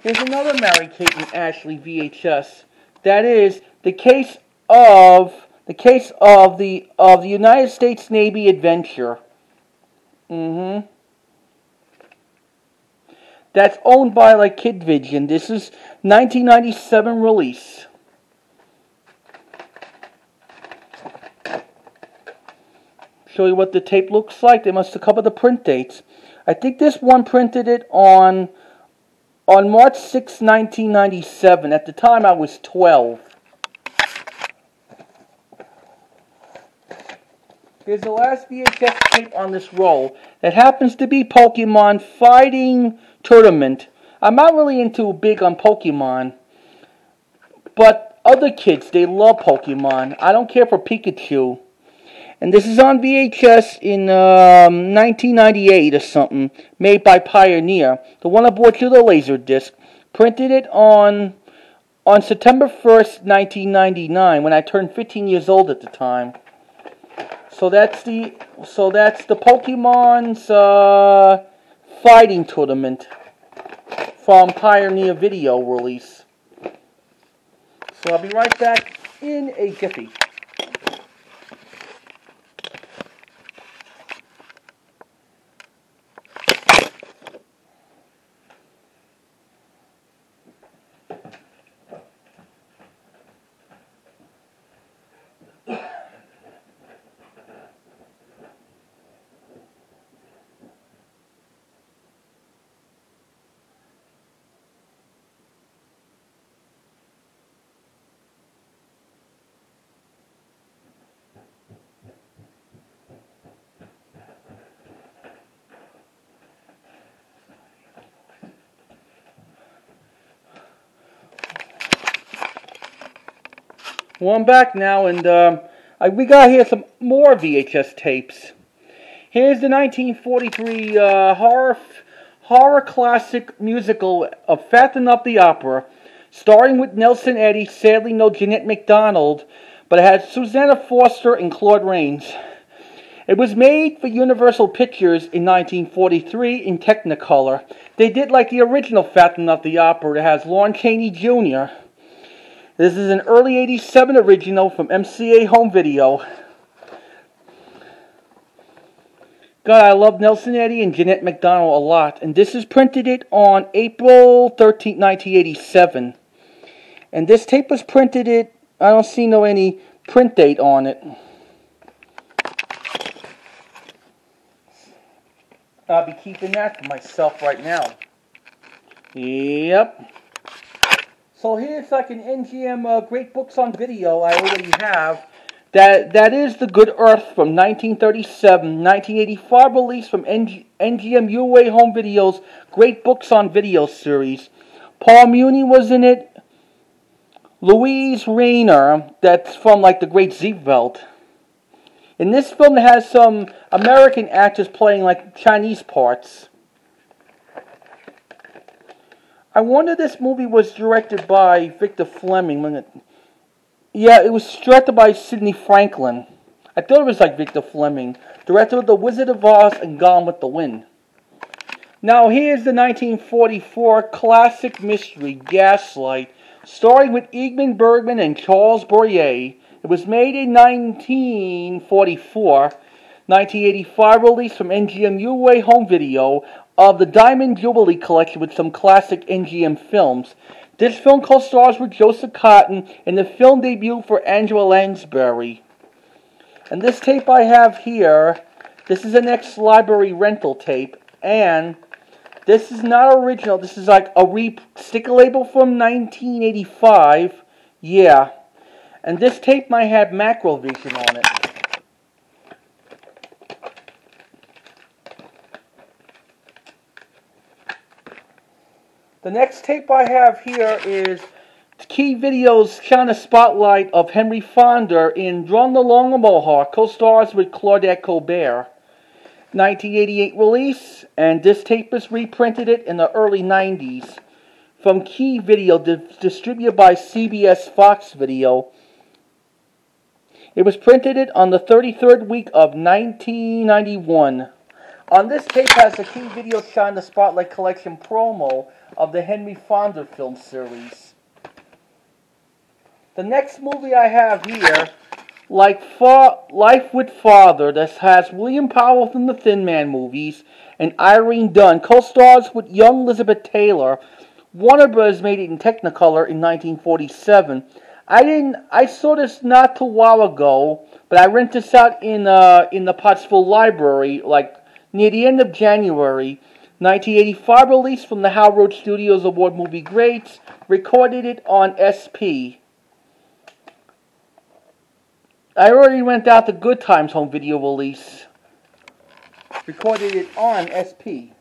Here's another Mary-Kate and Ashley VHS. That is the case of the United States Navy Adventure. That's owned by like Kidvision. This is 1997 release. Show you what the tape looks like. They must have covered the print dates. I think this one printed it on March 6, 1997. At the time, I was 12. Here's the last VHS tape on this roll. That happens to be Pokemon Fighting Tournament. I'm not really big on Pokemon. But other kids, they love Pokemon. I don't care for Pikachu. And this is on VHS in 1998 or something, made by Pioneer. The one I bought you the Laserdisc. Printed it on September 1st, 1999, when I turned 15 years old at the time. So that's the Pokemon's Fighting Tournament from Pioneer Video release. So I'll be right back in a jiffy. Well, I'm back now, and we got here some more VHS tapes. Here's the 1943 horror classic musical of Fatten Up the Opera, starring with Nelson Eddy, sadly no Jeanette MacDonald, but it had Susanna Foster and Claude Rains. It was made for Universal Pictures in 1943 in Technicolor. They did like the original Fatten Up the Opera. It has Lon Chaney Jr. This is an early 87 original from MCA Home Video. God, I love Nelson Eddy and Jeanette MacDonald a lot. And this is printed it on April 13, 1987. And this tape was printed it, I don't see any print date on it. I'll be keeping that for myself right now. Yep. So here's like an NGM Great Books on Video I already have. That is The Good Earth from 1937, 1985 release from NGM UA Home Video's Great Books on Video series. Paul Muni was in it. Louise Rayner, that's from like the Great Ziegfeld. In this film it has some American actors playing like Chinese parts. I wonder if this movie was directed by Victor Fleming. Yeah, it was directed by Sidney Franklin. I thought it was like Victor Fleming. Director of The Wizard of Oz and Gone with the Wind. Now here's the 1944 classic mystery, Gaslight, starring with Ingmar Bergman and Charles Boyer. It was made in 1944. 1985 release from NGM UA Home Video of the Diamond Jubilee collection with some classic NGM films. This film co-stars with Joseph Cotton in the film debut for Angela Lansbury. And this tape I have here, this is an ex-library rental tape, and this is not original. This is like a sticker label from 1985. Yeah. And this tape might have Macrovision on it. The next tape I have here is Key Video's China Spotlight of Henry Fonda in Run Along a Mohawk, co-stars with Claudette Colbert. 1988 release, and this tape is reprinted it in the early 90s. From Key Video, distributed by CBS Fox Video. It was printed it on the 33rd week of 1991. On this tape has the key video shot in the Spotlight Collection promo of the Henry Fonda film series. The next movie I have here, Life with Father, that has William Powell from the Thin Man movies and Irene Dunne, co-stars with young Elizabeth Taylor. Warner Bros. Made it in Technicolor in 1947. I saw this not too while ago, but I rented this out in the Pottsville Library, like near the end of January. 1985 release from the Hal Roach Studios Award Movie Greats. Recorded it on SP. I already went out the Good Times home video release. Recorded it on SP.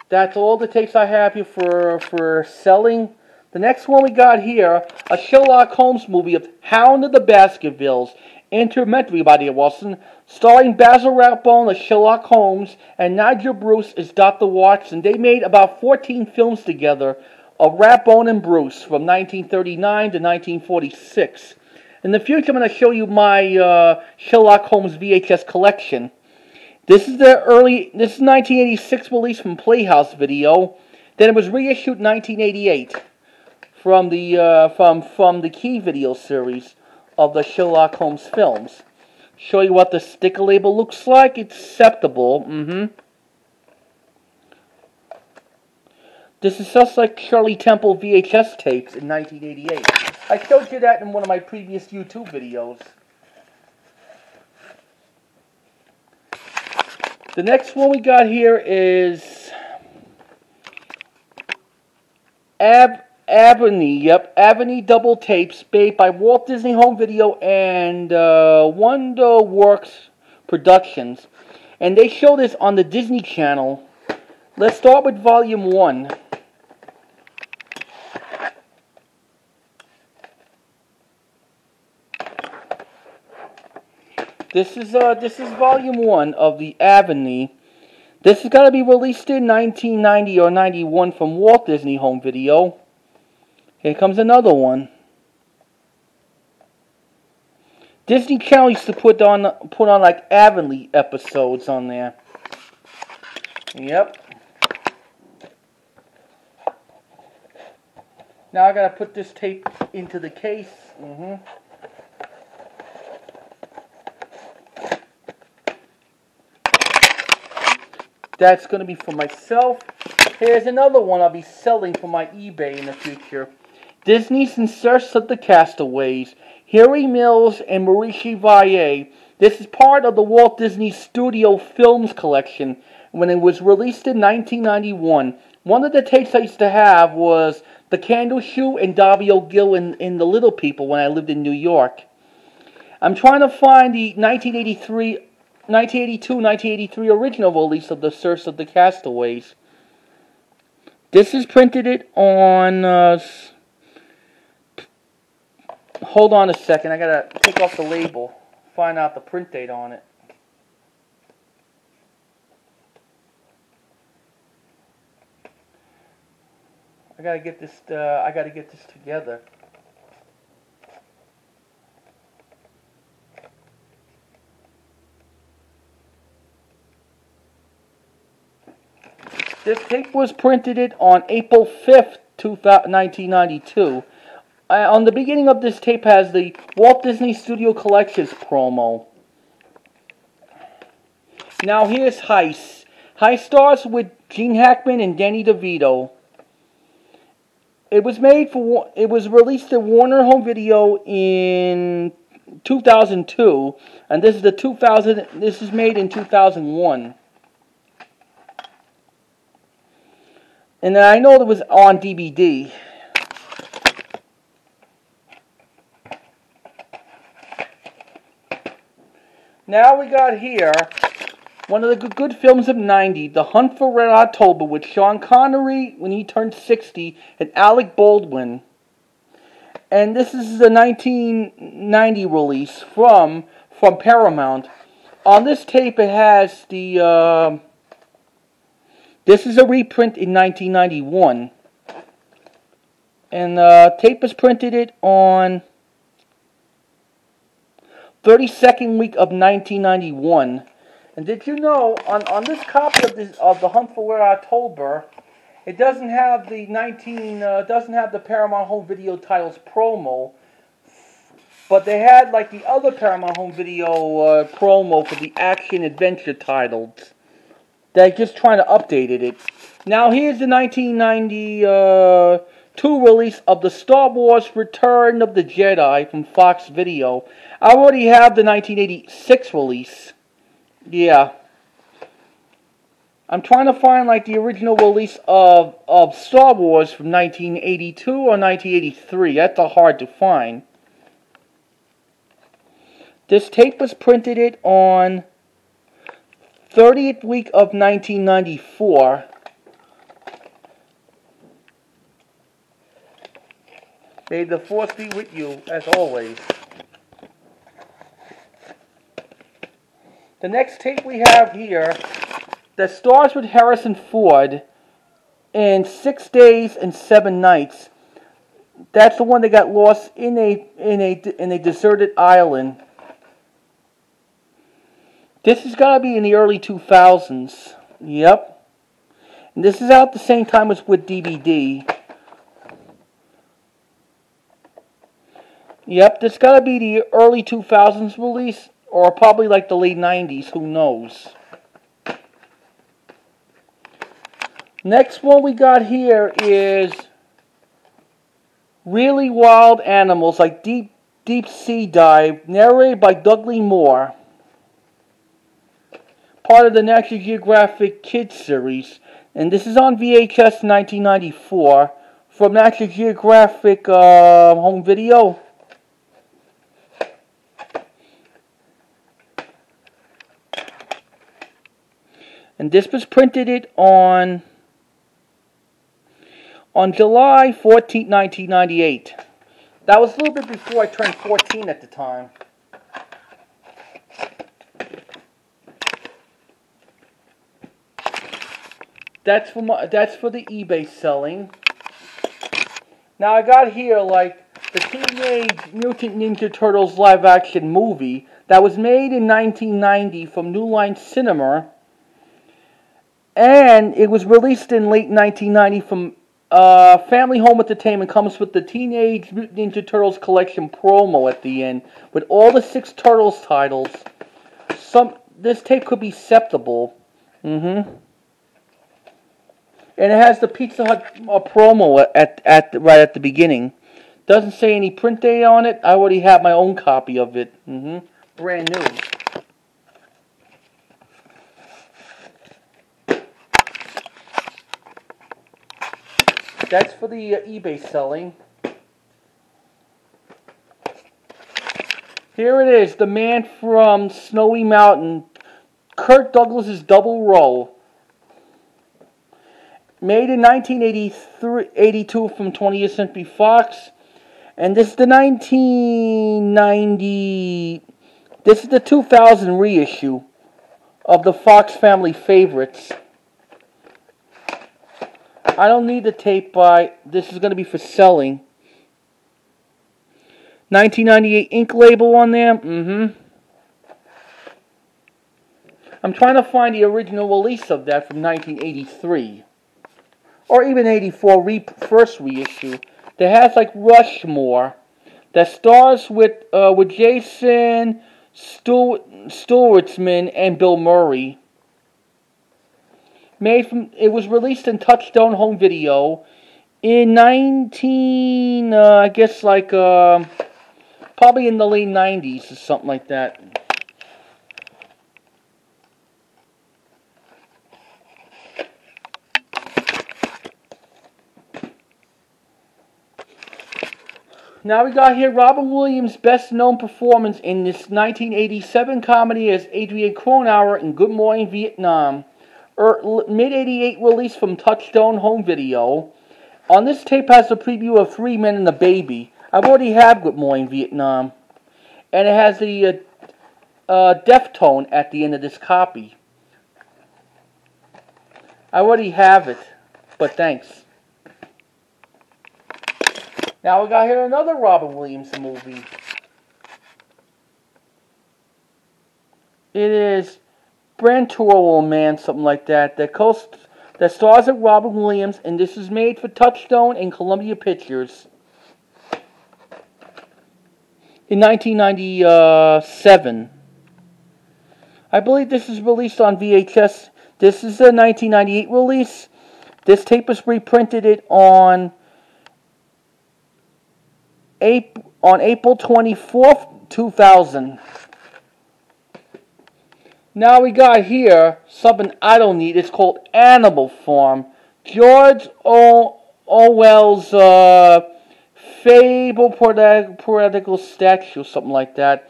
That's all the tapes I have here for selling. The next one we got here, a Sherlock Holmes movie of Hound of the Baskervilles. Intermentary by the Wilson, starring Basil Rathbone as Sherlock Holmes and Nigel Bruce as Dr. Watson. They made about 14 films together of Rathbone and Bruce from 1939 to 1946. In the future, I'm going to show you my Sherlock Holmes VHS collection. This is 1986 release from Playhouse Video. Then it was reissued in 1988 from the Key Video series of the Sherlock Holmes films. Show you what the sticker label looks like. It's acceptable. This is just like Shirley Temple VHS tapes in 1988. I showed you that in one of my previous YouTube videos. The next one we got here is Avonlea double tapes made by Walt Disney Home Video and Wonderworks Productions. And they show this on the Disney Channel. Let's start with Volume 1. This is Volume 1 of the Avonlea. This is going to be released in 1990 or 91 from Walt Disney Home Video. Here comes another one. Disney Channel used to put on like Avonlea episodes on there. Yep. Now I gotta put this tape into the case. That's gonna be for myself. Here's another one I'll be selling for my eBay in the future. Disney's In Search of the Castaways. Harry Mills and Maurice Chevalier. This is part of the Walt Disney Studio Films collection when it was released in 1991. One of the tapes I used to have was The Candle Shoe and Darby O'Gill in The Little People when I lived in New York. I'm trying to find the 1982-1983 original release of The Search of the Castaways. This is printed it on... hold on a second, I gotta take off the label, find out the print date on it. I gotta get this together. This tape was printed it on April 5th, 1992. On the beginning of this tape has the Walt Disney Studio Collections promo. Now here's Heist. Heist stars with Gene Hackman and Danny Devito. It was released at Warner Home Video in 2002, and this is made in 2001. And I know it was on DVD. Now we got here one of the good films of '90, The Hunt for Red October, with Sean Connery when he turned 60 and Alec Baldwin. And this is the 1990 release from Paramount. On this tape it has the... this is a reprint in 1991. And tape is printed it on 32nd week of 1991. And did you know, on this copy of the Hunt for Red October, it doesn't have the Paramount Home Video titles promo, but they had like the other Paramount Home Video promo for the action adventure titles. They're just trying to update it. Now here's the 1992 release of the Star Wars Return of the Jedi from Fox Video. I already have the 1986 release. Yeah. I'm trying to find like the original release of Star Wars from 1982 or 1983. That's hard to find. This tape was printed on 30th week of 1994. May the Force be with you, as always. The next tape we have here, that stars with Harrison Ford in 6 Days and 7 Nights. That's the one that got lost in a deserted island. This has got to be in the early 2000s. Yep. And this is out the same time as with DVD. Yep, this got to be the early 2000s release, or probably like the late 90s, who knows. Next one we got here is Really Wild Animals, like Deep Sea Dive, narrated by Dudley Moore. Part of the National Geographic Kids series. And this is on VHS 1994 from National Geographic Home Video. And this was printed on July 14, 1998. That was a little bit before I turned 14 at the time. That's for the eBay selling. Now I got here like the Teenage Mutant Ninja Turtles live action movie that was made in 1990 from New Line Cinema. And it was released in late 1990 from Family Home Entertainment. Comes with the Teenage Mutant Ninja Turtles collection promo at the end with all the 6 Turtles titles. This tape could be acceptable. And it has the Pizza Hut promo right at the beginning. Doesn't say any print date on it. I already have my own copy of it. Brand new. That's for the eBay selling. Here it is, The Man from Snowy Mountain, Kirk Douglas's double role. Made in 1982 from 20th Century Fox. And this is the 1990... This is the 2000 reissue of the Fox Family Favorites. I don't need the tape this is going to be for selling. 1998 ink label on there. I'm trying to find the original release of that from 1983. Or even 84 first reissue. That has like Rushmore. That stars with Jason Schwartzman and Bill Murray. It was released in Touchstone Home Video in I guess like probably in the late 90s or something like that. Now we got here Robin Williams' best known performance in this 1987 comedy as Adrian Cronauer in Good Morning Vietnam. Mid-88 release from Touchstone Home Video. On this tape has a preview of 3 Men and a Baby. I already have Good Morning Vietnam. And it has the Deftone at the end of this copy. I already have it, but thanks. Now we got here another Robin Williams movie. It is Brantoro Man, something like that. That stars at Robin Williams, and this is made for Touchstone and Columbia Pictures in 1997. I believe this is released on VHS. This is a 1998 release. This tape was reprinted on April 24th, 2000. Now we got here something I don't need. It's called Animal Farm. George Orwell's Fable Poetical Statue, something like that.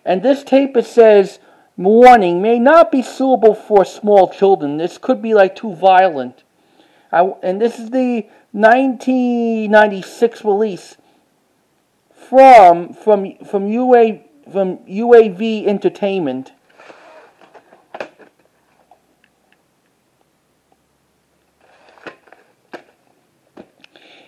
And this tape, it says, warning, may not be suitable for small children. This could be like too violent. And this is the 1996 release from UAV Entertainment.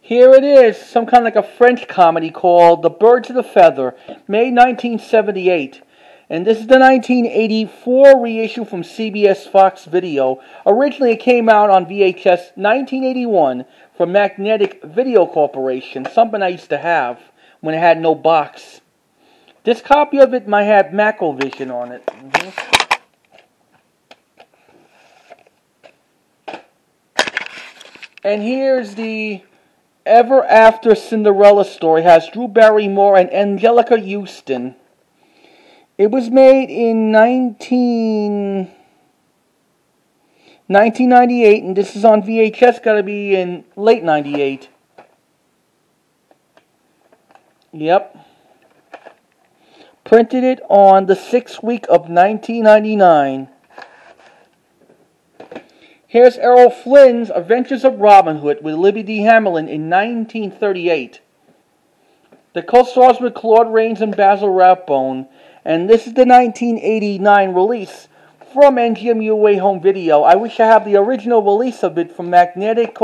Here it is, some kind of like a French comedy called The Birds of the Feather, May 1978. And this is the 1984 reissue from CBS Fox Video. Originally it came out on VHS 1981 from Magnetic Video Corporation, something I used to have when it had no box. This copy of it might have Macrovision on it. And here's the Ever After Cinderella story. It has Drew Barrymore and Angelica Houston. It was made in 1998, and this is on VHS, gotta be in late 98. Yep. Printed it on the 6th week of 1999. Here's Errol Flynn's Adventures of Robin Hood with Libby D. Hamlin in 1938. The co-stars with Claude Rains and Basil Rathbone. And this is the 1989 release from NGMUA Home Video. I wish I had the original release of it from Magnetic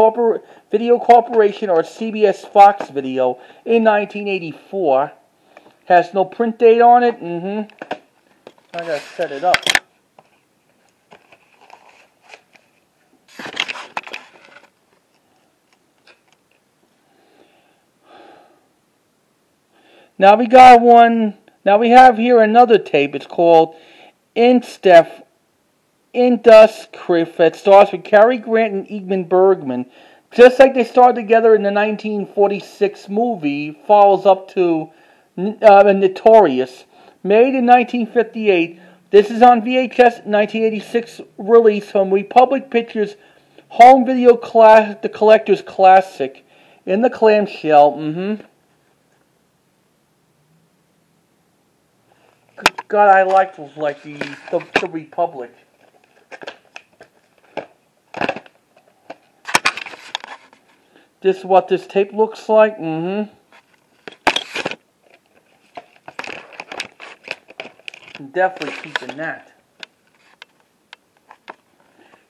Video Corporation or CBS Fox Video in 1984. Has no print date on it. I gotta set it up. Now we got one. Now we have here another tape. It's called Induscrift. That stars with Cary Grant and Ingmar Bergman. Just like they starred together in the 1946 movie, follows up to Notorious. Made in 1958. This is on VHS 1986 release from Republic Pictures Home Video The Collector's Classic in the clamshell. God, I like the Republic. This is what this tape looks like. Definitely keeping that.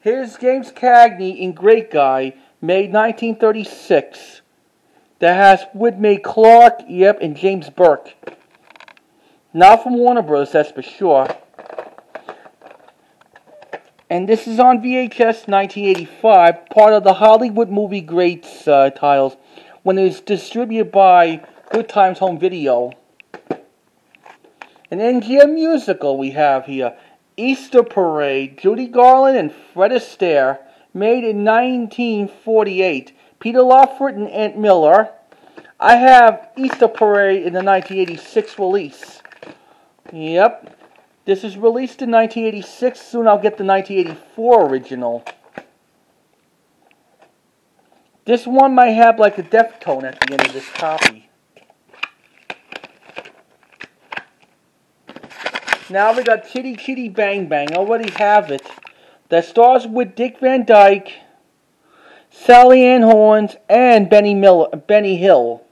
Here's James Cagney in Great Guy, made 1936. That has Whitney Clark, and James Burke. Not from Warner Bros., that's for sure. And this is on VHS 1985, part of the Hollywood Movie Greats titles, when it was distributed by Good Times Home Video. An MGM musical we have here. Easter Parade, Judy Garland and Fred Astaire, made in 1948. Peter Lawford and Aunt Miller. I have Easter Parade in the 1986 release. Yep. This is released in 1986. Soon I'll get the 1984 original. This one might have like a Deftone at the end of this copy. Now we got Chitty Chitty Bang Bang. I already have it. That stars with Dick Van Dyke, Sally Ann Horns, and Benny Hill.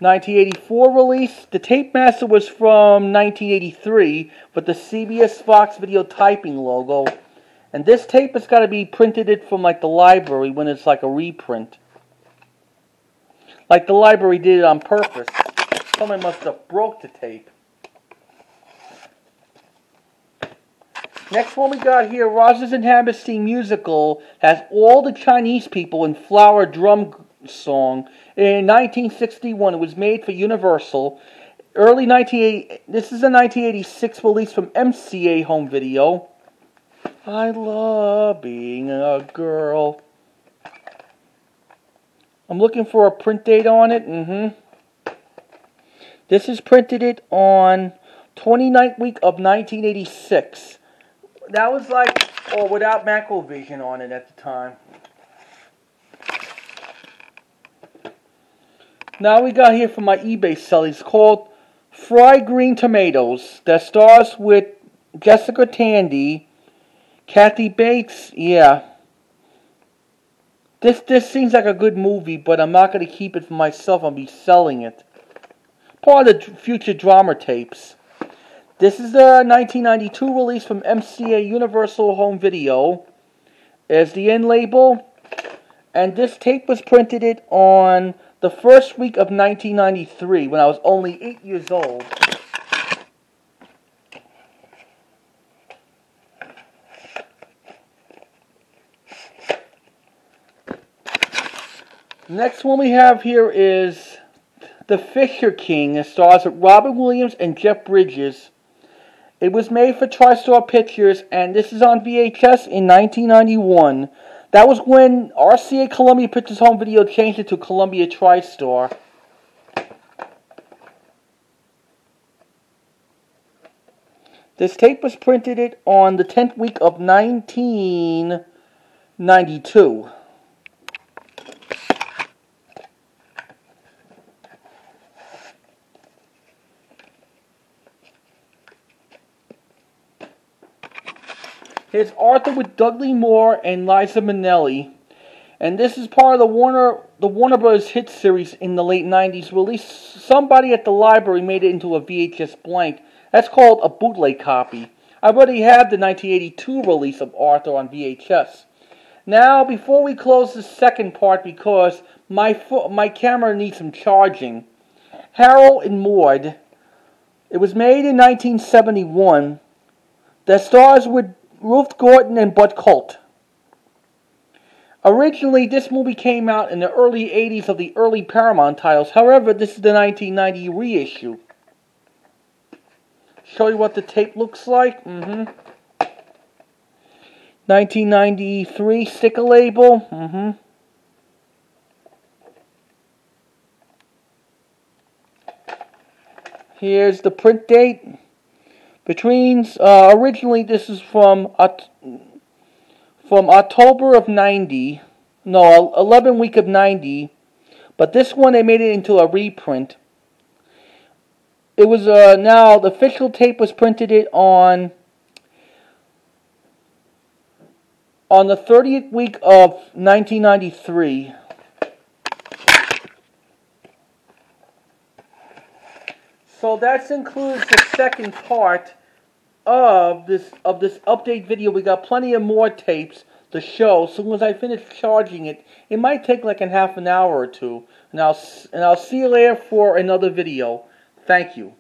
1984 release. The tape master was from 1983, but the CBS Fox Video typing logo. And this tape has got to be printed from like the library when it's like a reprint. Like the library did it on purpose. Someone must have broke the tape. Next one we got here, Rogers and Hammerstein musical, has all the Chinese people in Flower Drum Song. In 1961, it was made for Universal. Early 1980, this is a 1986 release from MCA Home Video. I love being a girl. I'm looking for a print date on it. This is printed it on 29th week of 1986. That was like, or without Macrovision on it at the time. Now we got here from my eBay sell. It's called Fried Green Tomatoes. That stars with Jessica Tandy, Kathy Bates. Yeah. This seems like a good movie, but I'm not going to keep it for myself. I'll be selling it. Part of the future drama tapes. This is a 1992 release from MCA Universal Home Video. There's the end label. And this tape was printed it on the first week of 1993 when I was only 8 years old. Next one we have here is The Fisher King. It stars with Robin Williams and Jeff Bridges. It was made for TriStar Pictures, and this is on VHS in 1991. That was when RCA Columbia Pictures Home Video changed it to Columbia TriStar. This tape was printed it on the 10th week of 1992. Here's Arthur with Dudley Moore and Liza Minnelli. And this is part of the Warner Bros. Hit series in the late 90s. Released, somebody at the library made it into a VHS blank. That's called a bootleg copy. I already have the 1982 release of Arthur on VHS. Now, before we close the second part, because my camera needs some charging. Harold and Maude. It was made in 1971. That stars with Ruth Gordon and Bud Colt. Originally, this movie came out in the early 80s of the early Paramount titles. However, this is the 1990 reissue. Show you what the tape looks like. 1993 sticker label. Here's the print date. Originally this is from October of 90, no, 11 week of 90, but this one they made it into a reprint. It was, now the official tape was printed it on the 30th week of 1993. So that includes the second part of this update video. We got plenty of more tapes to show. As soon as I finish charging it, it might take like half an hour or two. And I'll see you later for another video. Thank you.